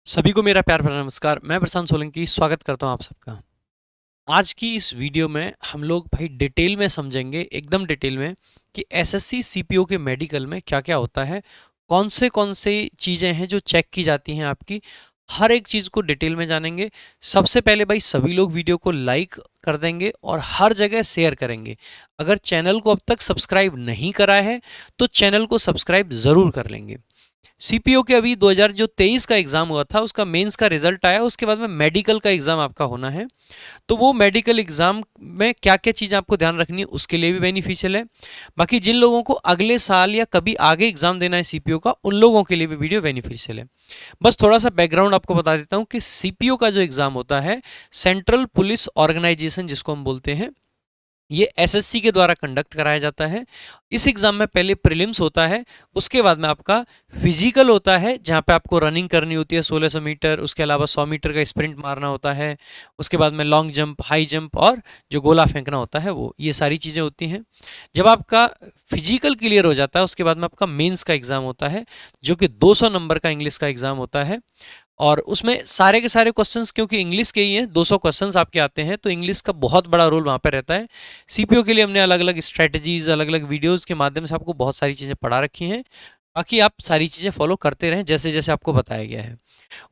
सभी को मेरा प्यार भरा नमस्कार। मैं प्रशांत सोलंकी स्वागत करता हूं आप सबका। आज की इस वीडियो में हम लोग भाई डिटेल में समझेंगे, एकदम डिटेल में, कि एसएससी सीपीओ के मेडिकल में क्या क्या होता है, कौन से चीज़ें हैं जो चेक की जाती हैं आपकी। हर एक चीज़ को डिटेल में जानेंगे। सबसे पहले भाई सभी लोग वीडियो को लाइक कर देंगे और हर जगह शेयर करेंगे। अगर चैनल को अब तक सब्सक्राइब नहीं करा है तो चैनल को सब्सक्राइब ज़रूर कर लेंगे। सीपीओ के अभी 2023 का एग्जाम हुआ था, उसका मेंस का रिजल्ट आया, उसके बाद में मेडिकल का एग्जाम आपका होना है। तो वो मेडिकल एग्जाम में क्या क्या चीज़ आपको ध्यान रखनी है उसके लिए भी बेनिफिशियल है। बाकी जिन लोगों को अगले साल या कभी आगे एग्जाम देना है सीपीओ का, उन लोगों के लिए भी वीडियो बेनिफिशियल है। बस थोड़ा सा बैकग्राउंड आपको बता देता हूँ कि सीपीओ का जो एग्जाम होता है, सेंट्रल पुलिस ऑर्गेनाइजेशन जिसको हम बोलते हैं, ये एसएससी के द्वारा कंडक्ट कराया जाता है। इस एग्जाम में पहले प्रीलिम्स होता है, उसके बाद में आपका फिजिकल होता है जहाँ पे आपको रनिंग करनी होती है 1600 मीटर, उसके अलावा 100 मीटर का स्प्रिंट मारना होता है, उसके बाद में लॉन्ग जंप, हाई जंप और जो गोला फेंकना होता है वो, ये सारी चीज़ें होती हैं। जब आपका फिजिकल क्लियर हो जाता है उसके बाद में आपका मेंस का एग्ज़ाम होता है, जो कि 200 नंबर का इंग्लिश का एग्ज़ाम होता है। और उसमें सारे के सारे क्वेश्चंस क्योंकि इंग्लिश के ही हैं, 200 क्वेश्चंस आपके आते हैं, तो इंग्लिश का बहुत बड़ा रोल वहाँ पे रहता है। सीपीओ के लिए हमने अलग अलग स्ट्रेटजीज, अलग अलग वीडियोज़ के माध्यम से आपको बहुत सारी चीज़ें पढ़ा रखी हैं। बाकी आप सारी चीज़ें फॉलो करते रहें जैसे जैसे आपको बताया गया है।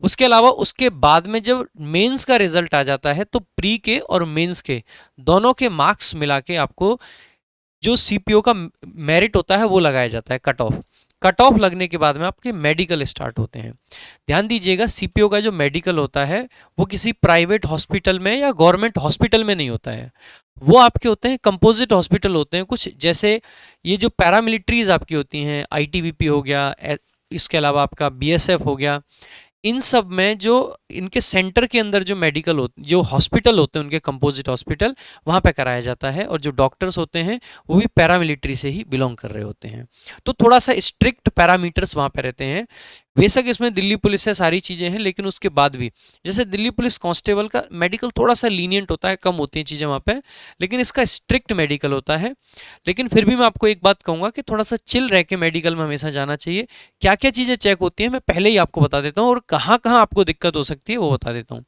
उसके अलावा उसके बाद में जब मेंस का रिजल्ट आ जाता है तो प्री के और मेंस के दोनों के मार्क्स मिला के आपको जो सीपीओ का मेरिट होता है वो लगाया जाता है, कट ऑफ लगने के बाद में आपके मेडिकल स्टार्ट होते हैं। ध्यान दीजिएगा, सीपीओ का जो मेडिकल होता है वो किसी प्राइवेट हॉस्पिटल में या गवर्नमेंट हॉस्पिटल में नहीं होता है। वो आपके होते हैं कंपोजिट हॉस्पिटल होते हैं कुछ, जैसे ये जो पैरामिलिट्रीज आपकी होती हैं, आईटीबीपी हो गया, इसके अलावा आपका बीएसएफ हो गया, इन सब में जो इनके सेंटर के अंदर जो मेडिकल हो, जो हॉस्पिटल होते हैं उनके कंपोजिट हॉस्पिटल, वहाँ पे कराया जाता है। और जो डॉक्टर्स होते हैं वो भी पैरामिलिट्री से ही बिलोंग कर रहे होते हैं, तो थोड़ा सा स्ट्रिक्ट पैरामीटर्स वहाँ पे रहते हैं। बेशक इसमें दिल्ली पुलिस से सारी चीज़ें हैं, लेकिन उसके बाद भी जैसे दिल्ली पुलिस कांस्टेबल का मेडिकल थोड़ा सा लीनियंट होता है, कम होती हैं चीज़ें वहाँ पे, लेकिन इसका स्ट्रिक्ट मेडिकल होता है। लेकिन फिर भी मैं आपको एक बात कहूँगा कि थोड़ा सा चिल रह के मेडिकल में हमेशा जाना चाहिए। क्या क्या चीज़ें चेक होती हैं मैं पहले ही आपको बता देता हूँ, और कहाँ कहाँ आपको दिक्कत हो सकती है वो बता देता हूँ।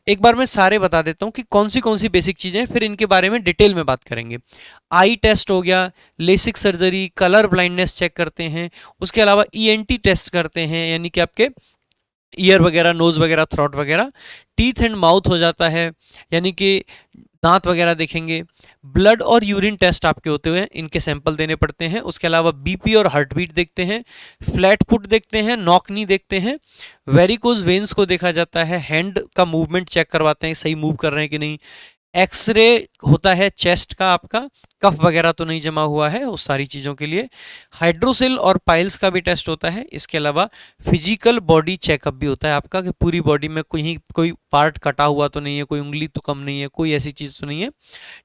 एक बार मैं सारे बता देता हूँ कि कौन सी बेसिक चीज़ें हैं, फिर इनके बारे में डिटेल में बात करेंगे। आई टेस्ट हो गया, LASIK surgery, colour blindness check करते हैं, उसके अलावा ईएनटी टेस्ट करते हैं, यानी कि आपके ईयर वगैरह, नोज वगैरह, थ्रोट वगैरह। टीथ एंड माउथ हो जाता है, यानी कि दांत वगैरह देखेंगे। ब्लड और यूरिन टेस्ट आपके होते हुए इनके सैंपल देने पड़ते हैं। उसके अलावा बीपी और हार्ट बीट देखते हैं, फ्लैट फुट देखते हैं, नॉक नी देखते हैं, वेरिकोज वेन्स को देखा जाता है, हैंड का मूवमेंट चेक करवाते हैं सही मूव कर रहे हैं कि नहीं। एक्सरे होता है चेस्ट का, आपका कफ वगैरह तो नहीं जमा हुआ है, उस सारी चीज़ों के लिए। हाइड्रोसिल और पाइल्स का भी टेस्ट होता है। इसके अलावा फिजिकल बॉडी चेकअप भी होता है आपका, कि पूरी बॉडी में कोई पार्ट कटा हुआ तो नहीं है, कोई उंगली तो कम नहीं है, कोई ऐसी चीज़ तो नहीं है,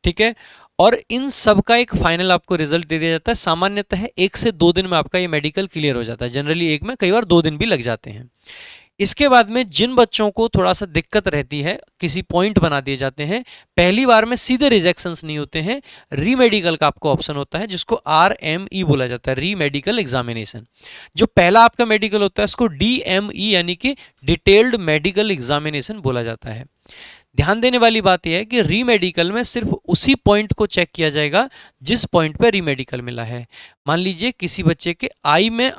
ठीक है। और इन सब का एक फाइनल आपको रिजल्ट दे दिया जाता है। सामान्यतः 1 से 2 दिन में आपका ये मेडिकल क्लियर हो जाता है, जनरली एक में कई बार 2 दिन भी लग जाते हैं। इसके बाद में जिन बच्चों को थोड़ा सा दिक्कत रहती है, किसी पॉइंट बना दिए जाते हैं, पहली बार में सीधे रिजेक्शंस नहीं होते हैं, रीमेडिकल का आपको ऑप्शन होता है, जिसको RME बोला जाता है, रीमेडिकल एग्जामिनेशन। जो पहला आपका मेडिकल होता है उसको DME यानी कि डिटेल्ड मेडिकल एग्जामिनेशन बोला जाता है। ध्यान देने वाली बात यह है कि रीमेडिकल में सिर्फ उसी पॉइंट को चेक किया जाएगा जिस पॉइंट पे रीमेडिकल मिला है। मान लीजिए किसी बच्चे के आई में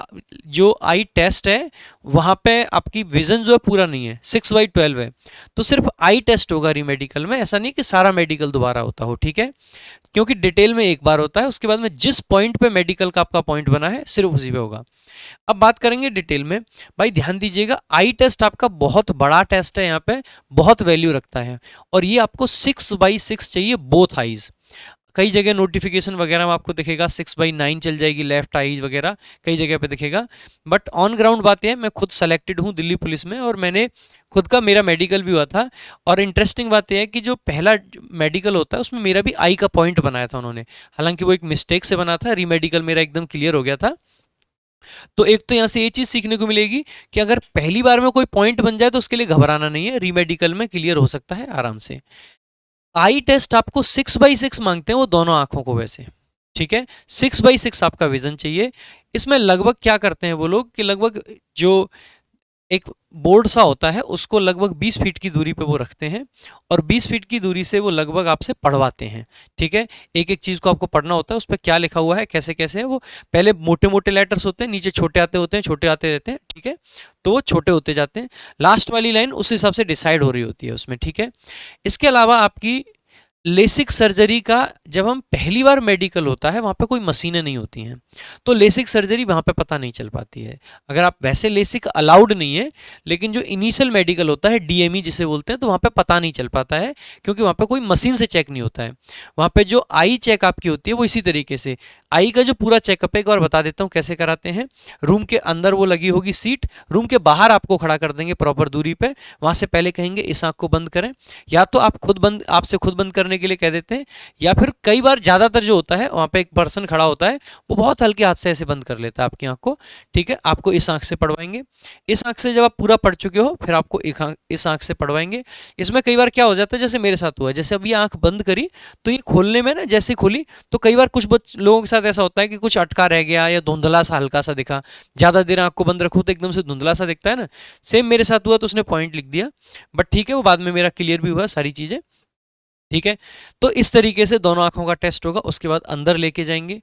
जो आई टेस्ट है वहाँ पे आपकी विजन जो है पूरा नहीं है, 6/12 है, तो सिर्फ आई टेस्ट होगा रीमेडिकल में। ऐसा नहीं कि सारा मेडिकल दोबारा होता हो, ठीक है, क्योंकि डिटेल में एक बार होता है, उसके बाद में जिस पॉइंट पे मेडिकल का आपका पॉइंट बना है सिर्फ उसी पे होगा। अब बात करेंगे डिटेल में। भाई ध्यान दीजिएगा, आई टेस्ट आपका बहुत बड़ा टेस्ट है, यहाँ पे बहुत वैल्यू रखता है, और ये आपको 6/6 चाहिए, बोथ आईज। कई जगह नोटिफिकेशन वगैरह में आपको दिखेगा 6/9 चल जाएगी, लेफ्ट आईज वगैरह कई जगह पे दिखेगा, बट ऑन ग्राउंड बात यह है, मैं खुद सेलेक्टेड हूँ दिल्ली पुलिस में, और मैंने खुद का मेरा मेडिकल भी हुआ था। और इंटरेस्टिंग बात यह है कि जो पहला मेडिकल होता है उसमें मेरा भी आई का पॉइंट बनाया था उन्होंने, हालांकि वो एक मिस्टेक से बना था, रीमेडिकल मेरा एकदम क्लियर हो गया था। तो एक तो यहाँ से ये चीज़ सीखने को मिलेगी कि अगर पहली बार में कोई पॉइंट बन जाए तो उसके लिए घबराना नहीं है, रीमेडिकल में क्लियर हो सकता है आराम से। आई टेस्ट आपको 6/6 मांगते हैं, वो दोनों आंखों को वैसे, ठीक है, 6/6 आपका विजन चाहिए। इसमें लगभग क्या करते हैं वो लोग कि लगभग जो एक बोर्ड सा होता है, उसको लगभग 20 फीट की दूरी पे वो रखते हैं और 20 फीट की दूरी से वो लगभग आपसे पढ़वाते हैं। ठीक है, एक एक चीज़ को आपको पढ़ना होता है, उस पर क्या लिखा हुआ है, कैसे कैसे है वो। पहले मोटे मोटे लेटर्स होते हैं, नीचे छोटे आते होते हैं, छोटे आते रहते हैं। ठीक है, तो वो छोटे होते जाते हैं, लास्ट वाली लाइन उस हिसाब से डिसाइड हो रही होती है उसमें। ठीक है, इसके अलावा आपकी लेसिक सर्जरी का जब हम पहली बार मेडिकल होता है, वहाँ पे कोई मशीनें नहीं होती हैं, तो लेसिक सर्जरी वहाँ पे पता नहीं चल पाती है। अगर आप वैसे लेसिक अलाउड नहीं है, लेकिन जो इनिशियल मेडिकल होता है डीएमई जिसे बोलते हैं, तो वहाँ पे पता नहीं चल पाता है, क्योंकि वहाँ पे कोई मशीन से चेक नहीं होता है। वहाँ पे जो आई चेक आपकी होती है वो इसी तरीके से, आई का जो पूरा चेकअप है एक बार बता देता हूँ कैसे कराते हैं। रूम के अंदर वो लगी होगी सीट, रूम के बाहर आपको खड़ा कर देंगे प्रॉपर दूरी पे, वहाँ से पहले कहेंगे इस आँख को बंद करें, या तो आप खुद बंद, आपसे खुद बंद करने के लिए कह देते हैं, या फिर कई बार ज़्यादातर जो होता है वहाँ पे एक पर्सन खड़ा होता है, वो बहुत हल्के हाथ से ऐसे बंद कर लेता है आपकी आँख को। ठीक है, आपको इस आँख से पढ़वाएंगे, इस आँख से जब आप पूरा पढ़ चुके हो फिर आपको एक आँख, इस आँख से पढ़वाएंगे। इसमें कई बार क्या हो जाता है, जैसे मेरे साथ हुआ है, जैसे अब ये आँख बंद करी तो ये खोलने में ना, जैसे खोली तो कई बार कुछ लोगों के साथ ऐसा होता है कि कुछ अटका रह गया या धुंधला सा हल्का सा दिखा, ज़्यादा देर आँख को बंद रखो तो एकदम से धुंधला सा दिखता है ना, सेम मेरे साथ हुआ, तो उसने पॉइंट लिख दिया, बट ठीक है वो बाद में मेरा क्लियर भी हुआ सारी चीज़ें। ठीक है, तो इस तरीके से दोनों आंखों का टेस्ट होगा। उसके बाद अंदर लेके जाएंगे,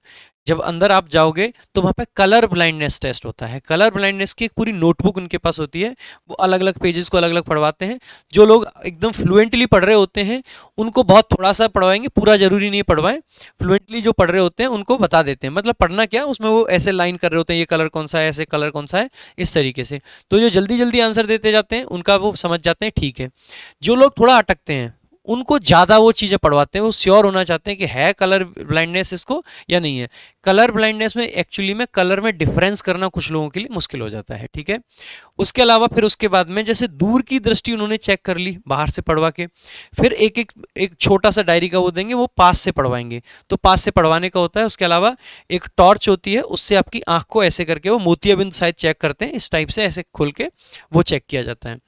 जब अंदर आप जाओगे तो वहाँ पे कलर ब्लाइंडनेस टेस्ट होता है। कलर ब्लाइंडनेस की एक पूरी नोटबुक उनके पास होती है, वो अलग अलग पेजेस को अलग अलग पढ़वाते हैं। जो लोग एकदम फ्लुएंटली पढ़ रहे होते हैं उनको बहुत थोड़ा सा पढ़वाएंगे, पूरा जरूरी नहीं पढ़वाएं। फ्लुएंटली जो पढ़ रहे होते हैं उनको बता देते हैं, मतलब पढ़ना क्या उसमें वो ऐसे लाइन कर रहे होते हैं, ये कलर कौन सा है, ऐसे कलर कौन सा है, इस तरीके से। तो जो जल्दी जल्दी आंसर देते जाते हैं उनका वो समझ जाते हैं ठीक है। जो लोग थोड़ा अटकते हैं उनको ज़्यादा वो चीज़ें पढ़वाते हैं, वो श्योर होना चाहते हैं कि है कलर ब्लाइंडनेस इसको या नहीं है। कलर ब्लाइंडनेस में एक्चुअली में कलर में डिफरेंस करना कुछ लोगों के लिए मुश्किल हो जाता है। ठीक है, उसके अलावा फिर उसके बाद में जैसे दूर की दृष्टि उन्होंने चेक कर ली बाहर से पढ़वा के, फिर एक एक एक छोटा सा डायरी का वो देंगे, वो पास से पढ़वाएंगे, तो पास से पढ़वाने का होता है। उसके अलावा एक टॉर्च होती है, उससे आपकी आंख को ऐसे करके वो मोतियाबिंद शायद चेक करते हैं, इस टाइप से ऐसे खोल के वो चेक किया जाता है।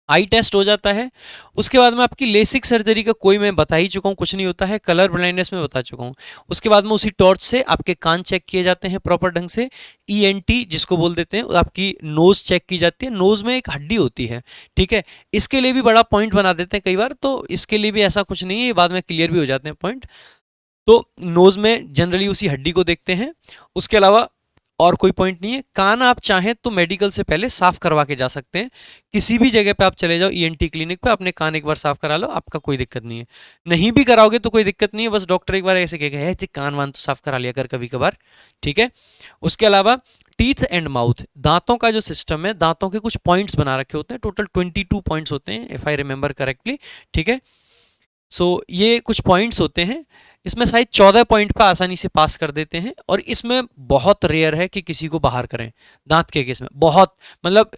आई टेस्ट हो जाता है। उसके बाद में आपकी लेसिक सर्जरी का कोई मैं बता ही चुका हूँ, कुछ नहीं होता है। कलर ब्लाइंडनेस में बता चुका हूँ। उसके बाद में उसी टॉर्च से आपके कान चेक किए जाते हैं प्रॉपर ढंग से। ईएनटी जिसको बोल देते हैं, आपकी नोज चेक की जाती है। नोज में एक हड्डी होती है, ठीक है, इसके लिए भी बड़ा पॉइंट बना देते हैं कई बार, तो इसके लिए भी ऐसा कुछ नहीं है, ये बाद में क्लियर भी हो जाते हैं पॉइंट। तो नोज में जनरली उसी हड्डी को देखते हैं। उसके अलावा और कोई पॉइंट नहीं है। कान आप चाहें तो मेडिकल से पहले साफ करवा के जा सकते हैं, किसी भी जगह पे आप चले जाओ ईएनटी क्लिनिक पे, अपने कान एक बार साफ करा लो, आपका कोई दिक्कत नहीं है। नहीं भी कराओगे तो कोई दिक्कत नहीं है, बस डॉक्टर एक बार ऐसे कहेगा है कान वान तो साफ करा लिया कर कभी कभार, ठीक है। उसके अलावा टीथ एंड माउथ, दांतों का जो सिस्टम है, दांतों के कुछ पॉइंट्स बना रखे होते हैं, टोटल 22 पॉइंट्स होते हैं इफ आई रिमेंबर करेक्टली, ठीक है। सो ये कुछ पॉइंट्स होते हैं, इसमें शायद 14 पॉइंट पर आसानी से पास कर देते हैं, और इसमें बहुत रेयर है कि किसी को बाहर करें दांत के केस में, बहुत मतलब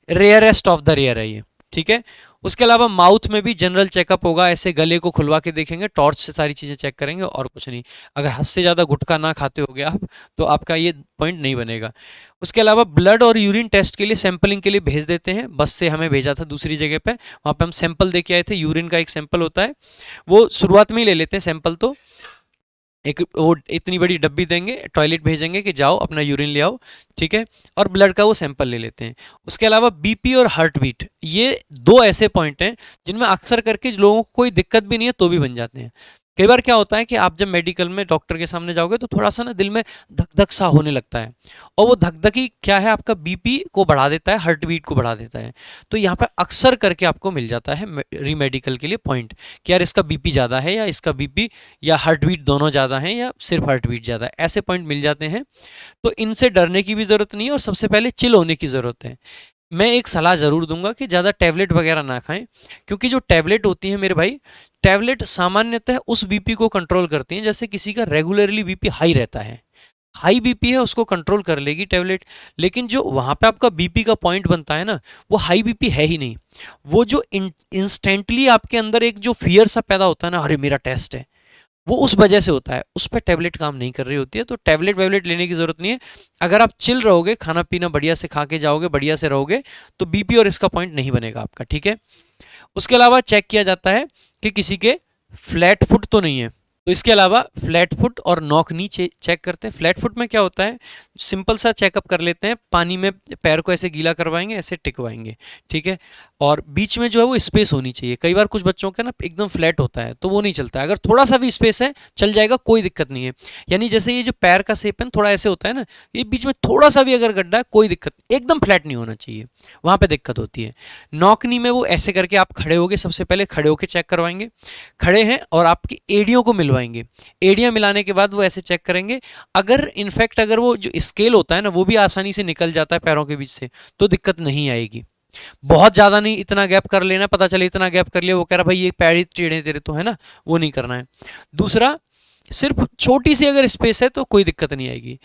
रेयरेस्ट ऑफ द रेयर है ये, ठीक है। उसके अलावा माउथ में भी जनरल चेकअप होगा, ऐसे गले को खुलवा के देखेंगे, टॉर्च से सारी चीज़ें चेक करेंगे और कुछ नहीं। अगर हद से ज़्यादा गुटखा ना खाते होगे आप तो आपका ये पॉइंट नहीं बनेगा। उसके अलावा ब्लड और यूरिन टेस्ट के लिए सैंपलिंग के लिए भेज देते हैं, बस से हमें भेजा था दूसरी जगह पे, वहाँ पे हम सैंपल दे के आए थे। यूरिन का एक सैंपल होता है, वो शुरुआत में ही ले लेते हैं सैंपल, तो एक वो इतनी बड़ी डब्बी देंगे, टॉयलेट भेजेंगे कि जाओ अपना यूरिन ले आओ, ठीक है, और ब्लड का वो सैंपल ले लेते हैं। उसके अलावा बीपी और हार्ट बीट, ये दो ऐसे पॉइंट हैं जिनमें अक्सर करके लोगों को कोई दिक्कत भी नहीं है तो भी बन जाते हैं। कई बार क्या होता है कि आप जब मेडिकल में डॉक्टर के सामने जाओगे तो थोड़ा सा ना दिल में धक धक सा होने लगता है, और वो धक धकी क्या है, आपका बीपी को बढ़ा देता है, हार्ट बीट को बढ़ा देता है। तो यहाँ पे अक्सर करके आपको मिल जाता है रीमेडिकल के लिए पॉइंट कि यार इसका बीपी ज़्यादा है, या इसका बीपी या हार्ट बीट दोनों ज़्यादा हैं, या सिर्फ हार्ट बीट ज़्यादा है, ऐसे पॉइंट मिल जाते हैं। तो इनसे डरने की भी ज़रूरत नहीं है, और सबसे पहले चिल होने की ज़रूरत है। मैं एक सलाह ज़रूर दूंगा कि ज़्यादा टैबलेट वगैरह ना खाएं, क्योंकि जो टैबलेट होती है मेरे भाई, टैबलेट सामान्यतः उस बीपी को कंट्रोल करती हैं, जैसे किसी का रेगुलरली बीपी हाई रहता है, हाई बीपी है उसको कंट्रोल कर लेगी टैबलेट, लेकिन जो वहाँ पे आपका बीपी का पॉइंट बनता है ना, वो हाई बीपी है ही नहीं। वो जो इंस्टेंटली आपके अंदर एक जो फियर सा पैदा होता है ना, अरे मेरा टेस्ट है, वो उस वजह से होता है, उस पर टैबलेट काम नहीं कर रही होती है। तो टैबलेट वैबलेट लेने की जरूरत नहीं है। अगर आप चिल रहोगे, खाना पीना बढ़िया से खा के जाओगे, बढ़िया से रहोगे, तो बीपी और इसका पॉइंट नहीं बनेगा आपका, ठीक है। उसके अलावा चेक किया जाता है कि किसी के फ्लैट फुट तो नहीं है, तो इसके अलावा फ्लैट फुट और नॉक नी चेक करते हैं। फ्लैट फुट में क्या होता है, सिंपल सा चेकअप कर लेते हैं, पानी में पैर को ऐसे गीला करवाएंगे, ऐसे टिकवाएंगे, ठीक है। और बीच में जो है वो स्पेस होनी चाहिए। कई बार कुछ बच्चों का ना एकदम फ्लैट होता है तो वो नहीं चलता है, अगर थोड़ा सा भी स्पेस है चल जाएगा, कोई दिक्कत नहीं है। यानी जैसे ये जो पैर का शेप है ना थोड़ा ऐसे होता है ना, ये बीच में थोड़ा सा भी अगर गड्ढा है कोई दिक्कत, एकदम फ्लैट नहीं होना चाहिए, वहाँ पे दिक्कत होती है। नॉक नी में वो ऐसे करके आप खड़े होगे, सबसे पहले खड़े होके चेक करवाएंगे, खड़े हैं और आपकी एड़ियों को मिलवाएंगे, एड़ियाँ मिलाने के बाद वो ऐसे चेक करेंगे। अगर इनफैक्ट अगर वो जो स्केल होता है ना वो भी आसानी से निकल जाता है पैरों के बीच से तो दिक्कत नहीं आएगी। बहुत ज़्यादा नहीं, इतना गैप कर लेना, पता चले इतना गैप कर लिया वो कह रहा भाई ये पैर ही टेढ़े तेरे तो है ना, वो नहीं करना है। दूसरा, सिर्फ छोटी सी अगर स्पेस है तो कोई दिक्कत नहीं आएगी।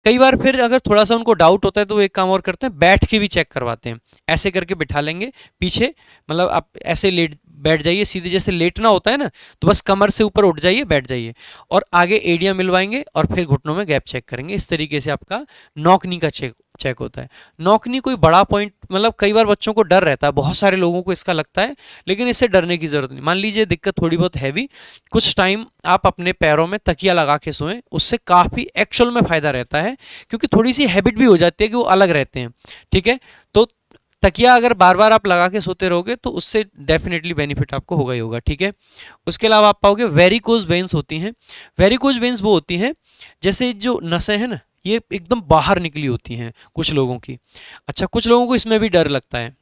कई बार फिर अगर थोड़ा सा उनको डाउट होता है तो वो एक काम और करते हैं, बैठ के भी चेक करवाते हैं। ऐसे करके बिठा लेंगे पीछे, मतलब आप ऐसे लेट बैठ जाइए सीधे, जैसे लेटना होता है ना तो बस कमर से ऊपर उठ जाइए, बैठ जाइए और आगे एड़ियाँ मिलवाएंगे और फिर घुटनों में गैप चेक करेंगे। इस तरीके से आपका नॉक-नी का चेक होता है। नॉक-नी कोई बड़ा पॉइंट, मतलब कई बार बच्चों को डर रहता है, बहुत सारे लोगों को इसका लगता है, लेकिन इससे डरने की जरूरत नहीं। मान लीजिए दिक्कत थोड़ी बहुत हैवी, कुछ टाइम आप अपने पैरों में तकिया लगा के सोएं, उससे काफ़ी एक्चुअल में फ़ायदा रहता है, क्योंकि थोड़ी सी हैबिट भी हो जाती है कि वो अलग रहते हैं, ठीक है। तो तकिया अगर बार बार आप लगा के सोते रहोगे तो उससे डेफिनेटली बेनिफिट आपको होगा ही होगा, ठीक है। उसके अलावा आप पाओगे वेरिकोज वेन्स होती हैं। वेरिकोज वेन्स वो होती हैं जैसे जो नसें हैं ना ये एकदम बाहर निकली होती हैं कुछ लोगों की। अच्छा, कुछ लोगों को इसमें भी डर लगता है,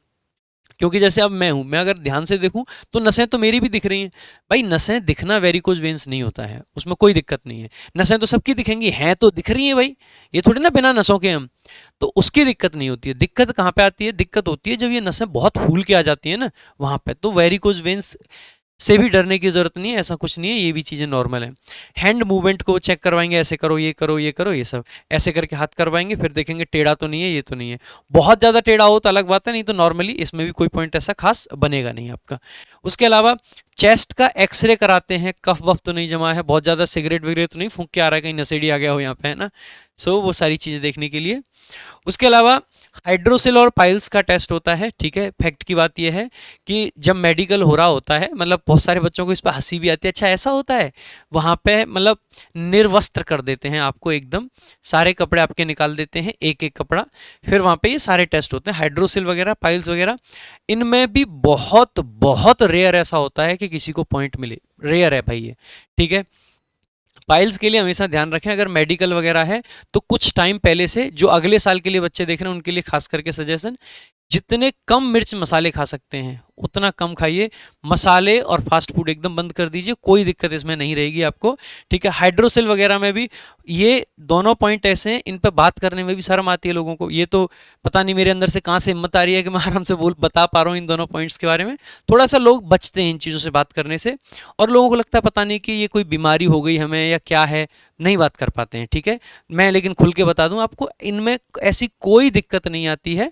क्योंकि जैसे अब मैं हूं, मैं अगर ध्यान से देखूं तो नसें तो मेरी भी दिख रही हैं। भाई नसें दिखना वेरिकोज वेन्स नहीं होता है, उसमें कोई दिक्कत नहीं है। नसें तो सबकी दिखेंगी, हैं तो दिख रही हैं भाई, ये थोड़ी ना बिना नसों के हम, तो उसकी दिक्कत नहीं होती है। दिक्कत कहाँ पे आती है, दिक्कत होती है जब ये नसें बहुत फूल के आ जाती है ना, वहां पे तो वेरिकोज वेन्स से भी डरने की जरूरत नहीं है, ऐसा कुछ नहीं है, ये भी चीज़ें नॉर्मल हैं। हैंड मूवमेंट को चेक करवाएंगे, ऐसे करो, ये करो, ये करो, ये सब ऐसे करके हाथ करवाएंगे, फिर देखेंगे टेढ़ा तो नहीं है, ये तो नहीं है। बहुत ज़्यादा टेढ़ा हो तो अलग बात है, नहीं तो नॉर्मली इसमें भी कोई पॉइंट ऐसा खास बनेगा नहीं आपका। उसके अलावा चेस्ट का एक्सरे कराते हैं, कफ वफ तो नहीं जमा है, बहुत ज़्यादा सिगरेट वगैरह तो नहीं फूंक के आ रहा है, कहीं नशेड़ी आ गया हो यहाँ पे, है ना। सो वो सारी चीज़ें देखने के लिए। उसके अलावा हाइड्रोसिल और पाइल्स का टेस्ट होता है, ठीक है। फैक्ट की बात यह है कि जब मेडिकल हो रहा होता है, मतलब बहुत सारे बच्चों को इस पर हंसी भी आती है, अच्छा ऐसा होता है, वहाँ पे मतलब निर्वस्त्र कर देते हैं आपको, एकदम सारे कपड़े आपके निकाल देते हैं, एक एक कपड़ा, फिर वहाँ पे ये सारे टेस्ट होते हैं, हाइड्रोसिल वगैरह, पाइल्स वगैरह। इनमें भी बहुत बहुत रेयर ऐसा होता है कि किसी को पॉइंट मिले, रेयर है भाई ये, ठीक है। पाइल्स के लिए हमेशा ध्यान रखें, अगर मेडिकल वगैरह है तो कुछ टाइम पहले से, जो अगले साल के लिए बच्चे देख रहे हैं उनके लिए खास करके सजेशन, जितने कम मिर्च मसाले खा सकते हैं उतना कम खाइए। मसाले और फास्ट फूड एकदम बंद कर दीजिए, कोई दिक्कत इसमें नहीं रहेगी आपको, ठीक है। हाइड्रोसिल वगैरह में भी ये दोनों पॉइंट ऐसे हैं, इन पर बात करने में भी शर्म आती है लोगों को। ये तो पता नहीं मेरे अंदर से कहाँ से हिम्मत आ रही है कि मैं आराम से बता पा रहा हूँ इन दोनों पॉइंट्स के बारे में। थोड़ा सा लोग बचते हैं इन चीज़ों से बात करने से, और लोगों को लगता है पता नहीं कि ये कोई बीमारी हो गई हमें या क्या है, नहीं बात कर पाते हैं, ठीक है। मैं लेकिन खुल के बता दूं आपको, इनमें ऐसी कोई दिक्कत नहीं आती है,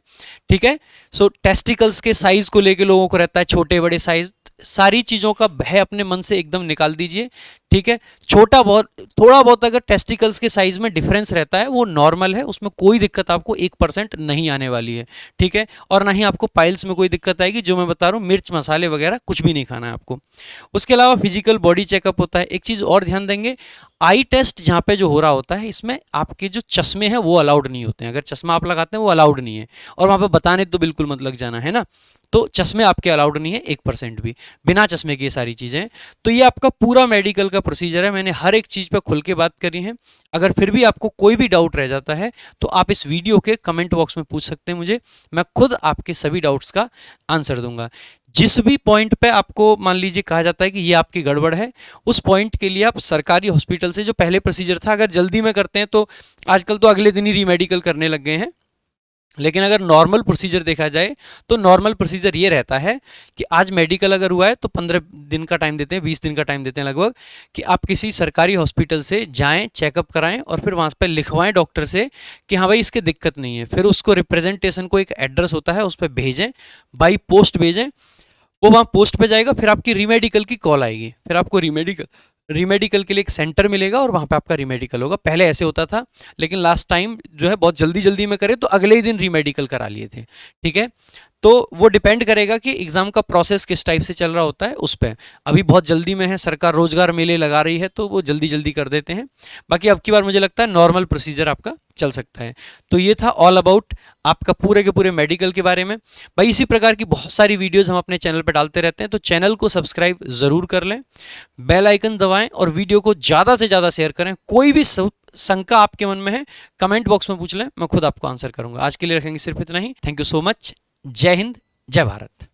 ठीक है। सो टेस्टिकल्स के साइज को लेके लोगों को रहता है छोटे बड़े साइज, सारी चीज़ों का भय अपने मन से एकदम निकाल दीजिए, ठीक है। छोटा बहुत, थोड़ा बहुत अगर टेस्टिकल्स के साइज में डिफरेंस रहता है वो नॉर्मल है, उसमें कोई दिक्कत आपको 1% नहीं आने वाली है, ठीक है। और ना ही आपको पाइल्स में कोई दिक्कत आएगी, जो मैं बता रहा हूँ मिर्च मसाले वगैरह कुछ भी नहीं खाना है आपको। उसके अलावा फिजिकल बॉडी चेकअप होता है। एक चीज़ और ध्यान देंगे, आई टेस्ट जहाँ पे जो हो रहा होता है इसमें आपके जो चश्मे हैं वो अलाउड नहीं होते हैं, अगर चश्मा आप लगाते हैं वो अलाउड नहीं है, और वहाँ पे बताने तो बिल्कुल मत लग जाना, है ना। तो चश्मे आपके अलाउड नहीं है 1% भी, बिना चश्मे की ये सारी चीज़ें। तो ये आपका पूरा मेडिकल का प्रोसीजर है, मैंने हर एक चीज़ पे खुल के बात करी है। अगर फिर भी आपको कोई भी डाउट रह जाता है तो आप इस वीडियो के कमेंट बॉक्स में पूछ सकते हैं मुझे, मैं खुद आपके सभी डाउट्स का आंसर दूंगा। जिस भी पॉइंट पे आपको मान लीजिए कहा जाता है कि ये आपकी गड़बड़ है, उस पॉइंट के लिए आप सरकारी हॉस्पिटल से जो पहले प्रोसीजर था, अगर जल्दी में करते हैं तो आजकल तो अगले दिन ही रीमेडिकल करने लग गए हैं, लेकिन अगर नॉर्मल प्रोसीजर देखा जाए तो नॉर्मल प्रोसीजर ये रहता है कि आज मेडिकल अगर हुआ है तो 15 दिन का टाइम देते हैं, 20 दिन का टाइम देते हैं लगभग, कि आप किसी सरकारी हॉस्पिटल से जाएं, चेकअप कराएं और फिर वहाँ पर लिखवाएं डॉक्टर से कि हाँ भाई इसके दिक्कत नहीं है। फिर उसको रिप्रेजेंटेशन को एक एड्रेस होता है उस पर भेजें, बाई पोस्ट भेजें, वो वहाँ पोस्ट पे जाएगा, फिर आपकी रीमेडिकल की कॉल आएगी, फिर आपको रीमेडिकल रीमेडिकल के लिए एक सेंटर मिलेगा और वहाँ पे आपका रीमेडिकल होगा। पहले ऐसे होता था, लेकिन लास्ट टाइम जो है बहुत जल्दी जल्दी में करे तो अगले ही दिन रीमेडिकल करा लिए थे। ठीक है, तो वो डिपेंड करेगा कि एग्जाम का प्रोसेस किस टाइप से चल रहा होता है उस पर। अभी बहुत जल्दी में है, सरकार रोजगार मेले लगा रही है तो वो जल्दी जल्दी कर देते हैं। बाकी अब की बार मुझे लगता है नॉर्मल प्रोसीजर आपका चल सकता है। तो ये था ऑल अबाउट आपका पूरे के पूरे मेडिकल के बारे में। भाई इसी प्रकार की बहुत सारी वीडियोस हम अपने चैनल पर डालते रहते हैं, तो चैनल को सब्सक्राइब जरूर कर लें, बेल आइकन दबाएं और वीडियो को ज़्यादा से ज़्यादा शेयर करें। कोई भी शंका आपके मन में है कमेंट बॉक्स में पूछ लें, मैं खुद आपको आंसर करूंगा। आज के लिए रखेंगे सिर्फ इतना ही। Thank you so much. जय हिंद, जय भारत।